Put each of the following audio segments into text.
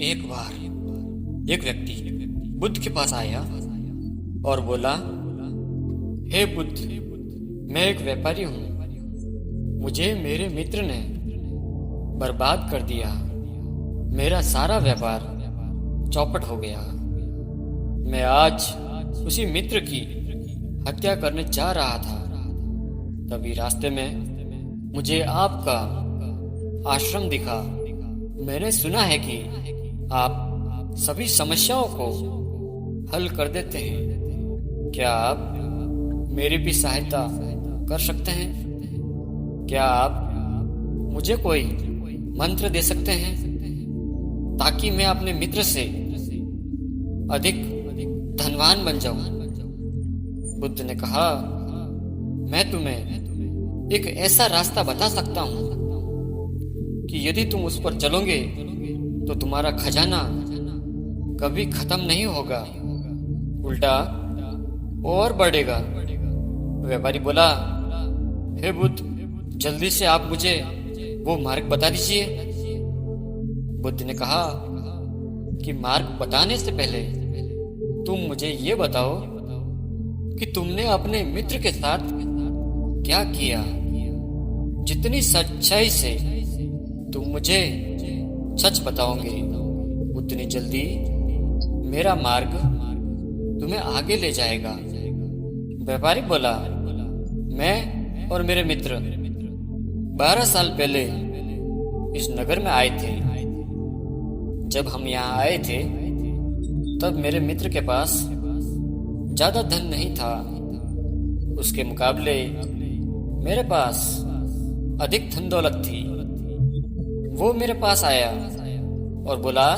एक बार एक व्यक्ति बुद्ध के पास आया और बोला, हे बुद्ध, मैं एक व्यापारी हूँ। मुझे मेरे मित्र ने बर्बाद कर दिया। मेरा सारा व्यापार चौपट हो गया। मैं आज उसी मित्र की हत्या करने जा रहा था। तभी रास्ते में मुझे आपका आश्रम दिखा। मैंने सुना है कि आप सभी समस्याओं को हल कर देते हैं। क्या आप मेरी भी सहायता कर सकते हैं? क्या आप मुझे कोई मंत्र दे सकते हैं ताकि मैं अपने मित्र से अधिक धनवान बन जाऊं? बुद्ध ने कहा, मैं तुम्हें एक ऐसा रास्ता बता सकता हूं कि यदि तुम उस पर चलोगे तो तुम्हारा खजाना कभी खत्म नहीं होगा, उल्टा और बढ़ेगा। व्यापारी बोला, हे बुद्ध, जल्दी से आप मुझे वो मार्ग बता दीजिए। बुद्ध ने कहा कि मार्ग बताने से पहले तुम मुझे ये बताओ कि तुमने अपने मित्र के साथ क्या किया। जितनी सच्चाई से तुम मुझे सच बताओगे उतनी जल्दी मेरा मार्ग तुम्हें आगे ले जाएगा। व्यापारी बोला, मैं और मेरे मित्र 12 साल पहले इस नगर में आए थे। जब हम यहाँ आए थे तब मेरे मित्र के पास ज्यादा धन नहीं था। उसके मुकाबले मेरे पास अधिक धन दौलत थी। वो मेरे पास आया और बोला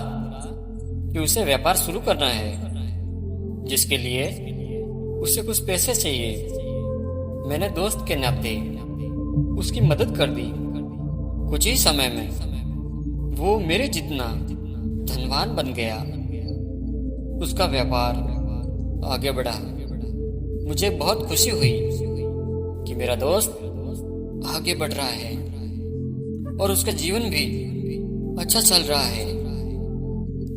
कि उसे व्यापार शुरू करना है, जिसके लिए उसे कुछ पैसे चाहिए। मैंने दोस्त के नाते उसकी मदद कर दी। कुछ ही समय में वो मेरे जितना धनवान बन गया। उसका व्यापार आगे बढ़ा। मुझे बहुत खुशी हुई कि मेरा दोस्त आगे बढ़ रहा है और उसका जीवन भी अच्छा चल रहा है।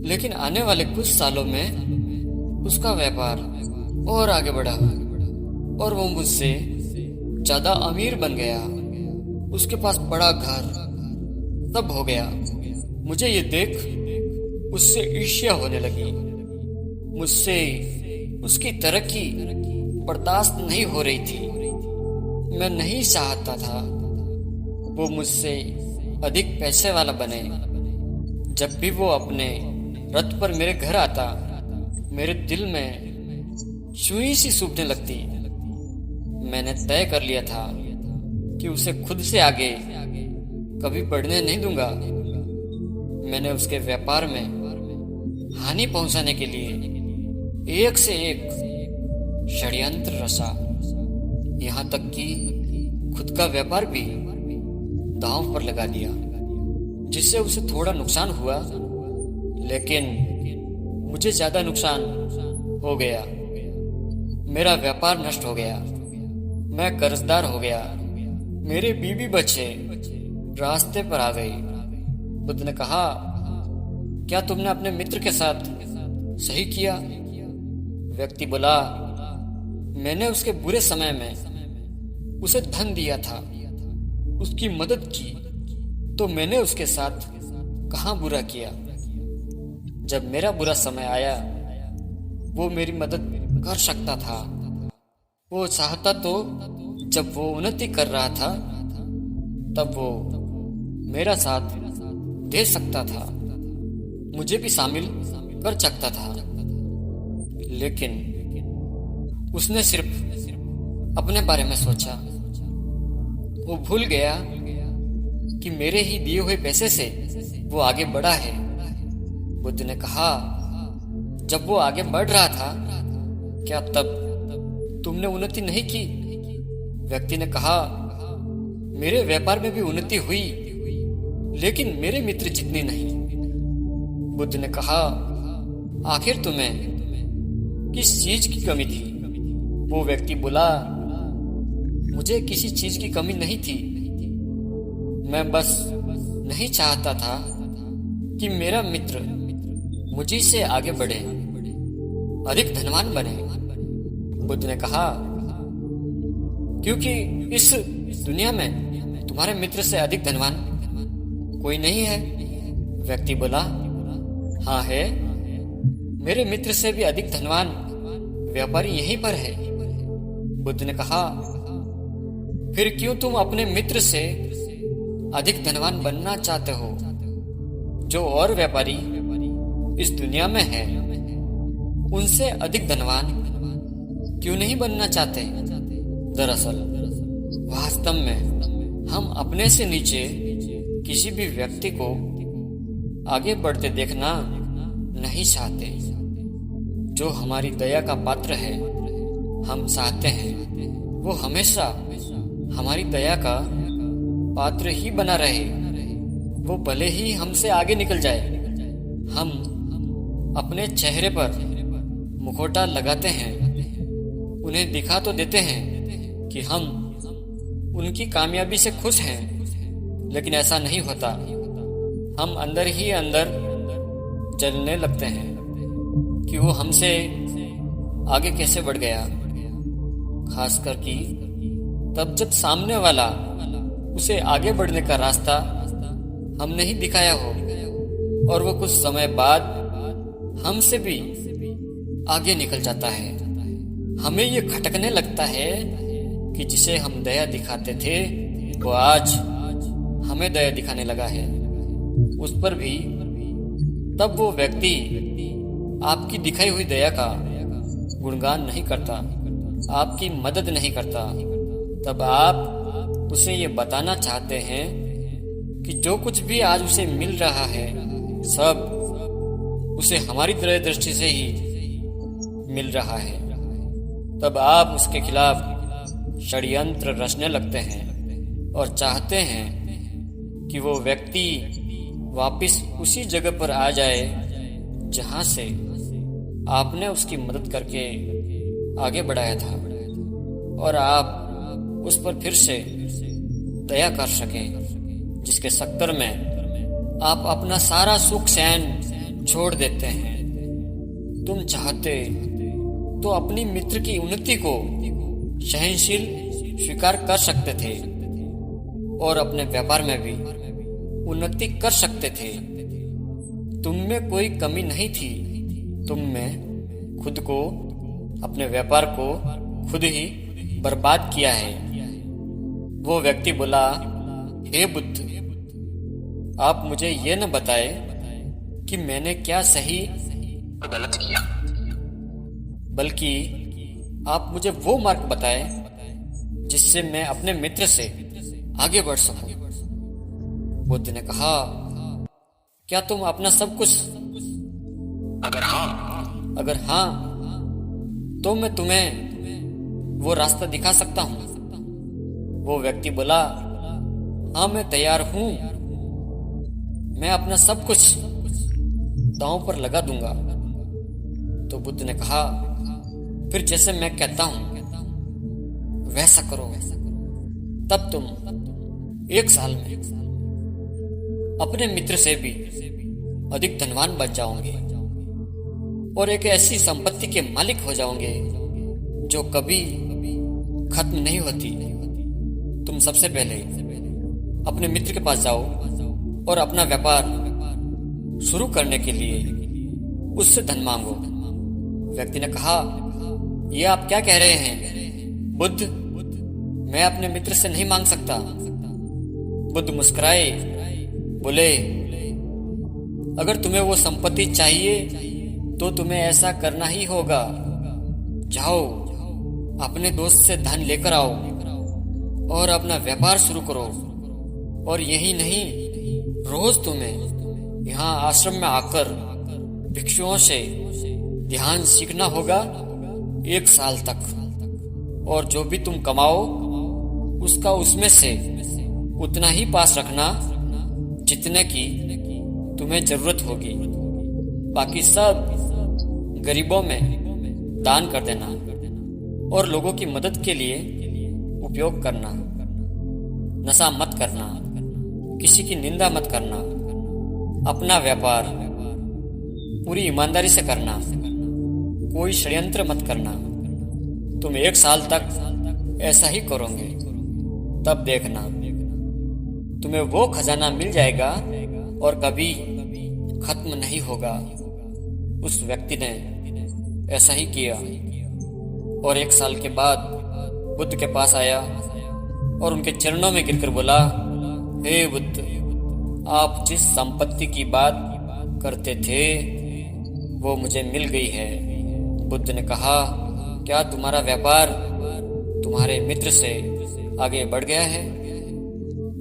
लेकिन आने वाले कुछ सालों में उसका व्यापार और आगे बढ़ा और वो मुझसे ज्यादा अमीर बन गया। उसके पास बड़ा घर सब हो गया। मुझे ये देख उससे ईर्ष्या होने लगी। मुझसे उसकी तरक्की बर्दाश्त नहीं हो रही थी। मैं नहीं चाहता था वो मुझसे अधिक पैसे वाला बने। जब भी वो अपने रथ पर मेरे घर आता, मेरे दिल में सुई सी सूखने लगती। मैंने तय कर लिया था कि उसे खुद से आगे कभी बढ़ने नहीं दूंगा। मैंने उसके व्यापार में हानि पहुंचाने के लिए एक से एक षड्यंत्र रचा। यहाँ तक कि खुद का व्यापार भी दांव पर लगा दिया, जिससे उसे थोड़ा नुकसान हुआ, लेकिन मुझे ज्यादा नुकसान हो गया। मेरा व्यापार नष्ट हो गया। मैं कर्जदार हो गया। मेरे बीवी बच्चे रास्ते पर आ गए। बुद्ध ने कहा, क्या तुमने अपने मित्र के साथ सही किया? व्यक्ति बोला, मैंने उसके बुरे समय में उसे धन दिया था, उसकी मदद की, तो मैंने उसके साथ कहाँ बुरा किया। जब मेरा बुरा समय आया वो मेरी मदद कर सकता था। वो चाहता तो जब वो उन्नति कर रहा था तब वो मेरा साथ दे सकता था, मुझे भी शामिल कर सकता था। लेकिन उसने सिर्फ अपने बारे में सोचा। वो भूल गया कि मेरे ही दिए हुए पैसे से वो आगे बढ़ा है। बुद्ध ने कहा, जब वो आगे बढ़ रहा था क्या तब तुमने उन्नति नहीं की? व्यक्ति ने कहा, मेरे व्यापार में भी उन्नति हुई, लेकिन मेरे मित्र जितनी नहीं। बुद्ध ने कहा, आखिर तुम्हें किस चीज की कमी थी? वो व्यक्ति बोला, मुझे किसी चीज की कमी नहीं थी। मैं बस नहीं चाहता था कि मेरा मित्र मुझी से आगे बढ़े, अधिक धनवान बने। बुद्ध ने कहा, क्योंकि इस दुनिया में तुम्हारे मित्र से अधिक धनवान कोई नहीं है। व्यक्ति बोला, हाँ है, मेरे मित्र से भी अधिक धनवान व्यापारी यहीं पर है। बुद्ध ने कहा, फिर क्यों तुम अपने मित्र से अधिक धनवान बनना चाहते हो? जो और व्यापारी इस दुनिया में है, उनसे अधिक धनवान क्यों नहीं बनना चाहते? दरअसल वास्तव में हम अपने से नीचे किसी भी व्यक्ति को आगे बढ़ते देखना नहीं चाहते। जो हमारी दया का पात्र है, हम चाहते हैं वो हमेशा हमारी दया का पात्र ही बना रहे। वो भले ही हमसे आगे निकल जाए। हम अपने चेहरे पर मुखौटा लगाते हैं, उन्हें दिखा तो देते हैं कि हम उनकी कामयाबी से खुश हैं, लेकिन ऐसा नहीं होता। हम अंदर ही अंदर जलने लगते हैं कि वो हमसे आगे कैसे बढ़ गया। खासकर कि तब जब सामने वाला उसे आगे बढ़ने का रास्ता हम नहीं दिखाया हो और वो कुछ समय बाद हमसे भी आगे निकल जाता है। हमें ये खटकने लगता है कि जिसे हम दया दिखाते थे वो आज हमें दया दिखाने लगा है। उस पर भी तब वो व्यक्ति आपकी दिखाई हुई दया का गुणगान नहीं करता, आपकी मदद नहीं करता। तब आप उसे ये बताना चाहते हैं कि जो कुछ भी आज उसे मिल रहा है सब उसे हमारी दया दृष्टि से ही मिल रहा है। तब आप उसके खिलाफ षड्यंत्र रचने लगते हैं और चाहते हैं कि वो व्यक्ति वापस उसी जगह पर आ जाए जहां से आपने उसकी मदद करके आगे बढ़ाया था, और आप उस पर फिर से दया कर सकें, जिसके शक्कर में आप अपना सारा सुख चैन छोड़ देते हैं। तुम चाहते तो अपनी मित्र की उन्नति को सहनशील स्वीकार कर सकते थे और अपने व्यापार में भी उन्नति कर सकते थे। तुम में कोई कमी नहीं थी। तुम में खुद को, अपने व्यापार को खुद ही बर्बाद किया है। वो व्यक्ति बोला, हे बुद्ध, आप मुझे ये न बताए कि मैंने क्या सही और गलत किया, बल्कि आप मुझे वो मार्ग बताए जिससे मैं अपने मित्र से आगे बढ़ सकूं। बुद्ध ने कहा, क्या तुम अपना सब कुछ? अगर हाँ तो मैं तुम्हें वो रास्ता दिखा सकता हूं। वो व्यक्ति बोला, हाँ मैं तैयार हूं, मैं अपना सब कुछ दांव पर लगा दूंगा। तो बुद्ध ने कहा, फिर जैसे मैं कहता हूं वैसा करो। तब तुम 1 साल में अपने मित्र से भी अधिक धनवान बन जाओगे और एक ऐसी संपत्ति के मालिक हो जाओगे जो कभी खत्म नहीं होती। तुम सबसे पहले अपने मित्र के पास जाओ और अपना व्यापार शुरू करने के लिए उससे धन मांगो। व्यक्ति ने कहा, यह आप क्या कह रहे हैं बुद्ध? मैं अपने मित्र से नहीं मांग सकता। बुद्ध मुस्कुराए, बोले, अगर तुम्हें वो संपत्ति चाहिए तो तुम्हें ऐसा करना ही होगा। जाओ अपने दोस्त से धन लेकर आओ और अपना व्यापार शुरू करो। और यही नहीं, रोज तुम्हें यहाँ आश्रम में आकर भिक्षुओं से ध्यान सीखना होगा 1 साल तक। और जो भी तुम कमाओ उसका उसमें से उतना ही पास रखना जितने की तुम्हें जरूरत होगी। बाकी सब गरीबों में दान कर देना और लोगों की मदद के लिए उपयोग करना। नशा मत करना, किसी की निंदा मत करना। अपना व्यापार पूरी ईमानदारी से करना, कोई षड्यंत्र मत करना। तुम 1 साल तक ऐसा ही करोगे, तब देखना तुम्हें वो खजाना मिल जाएगा और कभी खत्म नहीं होगा। उस व्यक्ति ने ऐसा ही किया और 1 साल के बाद बुद्ध के पास आया और उनके चरणों में गिरकर बोला, हे बुद्ध, आप जिस संपत्ति की बात करते थे वो मुझे मिल गई है। बुद्ध ने कहा, क्या तुम्हारा व्यापार तुम्हारे मित्र से आगे बढ़ गया है?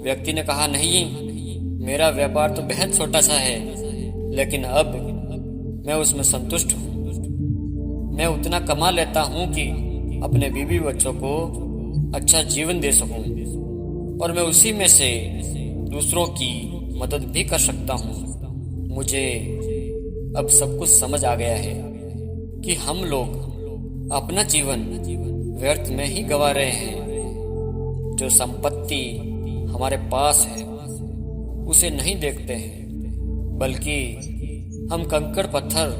व्यक्ति ने कहा, नहीं, मेरा व्यापार तो बेहद छोटा सा है, लेकिन अब मैं उसमें संतुष्ट हूँ। मैं उतना कमा लेता हूँ कि अपने बीवी बच्चों को अच्छा जीवन दे सकूं और मैं उसी में से दूसरों की मदद भी कर सकता हूँ। मुझे अब सब कुछ समझ आ गया है कि हम लोग अपना जीवन व्यर्थ में ही गंवा रहे हैं। जो संपत्ति हमारे पास है उसे नहीं देखते हैं, बल्कि हम कंकड़ पत्थर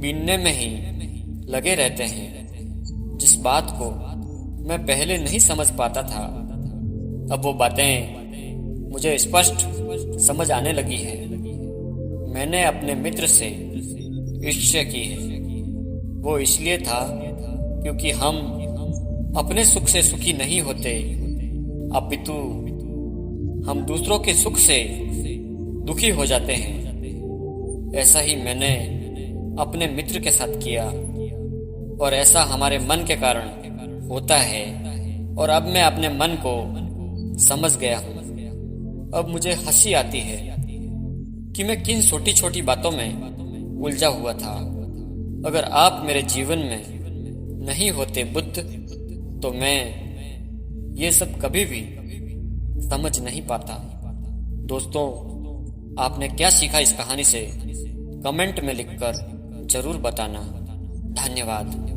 बीनने में ही लगे रहते हैं। जिस बात को मैं पहले नहीं समझ पाता था, अब वो बातें मुझे स्पष्ट समझ आने लगी है। मैंने अपने मित्र से ईर्ष्या की है। वो इसलिए था क्योंकि हम अपने सुख से सुखी नहीं होते, अपितु हम दूसरों के सुख से दुखी हो जाते हैं। ऐसा ही मैंने अपने मित्र के साथ किया और ऐसा हमारे मन के कारण होता है। और अब मैं अपने मन को समझ गया हूँ। अब मुझे हंसी आती है कि मैं किन छोटी छोटी बातों में उलझा हुआ था। अगर आप मेरे जीवन में नहीं होते बुद्ध, तो मैं ये सब कभी भी समझ नहीं पाता। दोस्तों, आपने क्या सीखा इस कहानी से कमेंट में लिखकर जरूर बताना। धन्यवाद।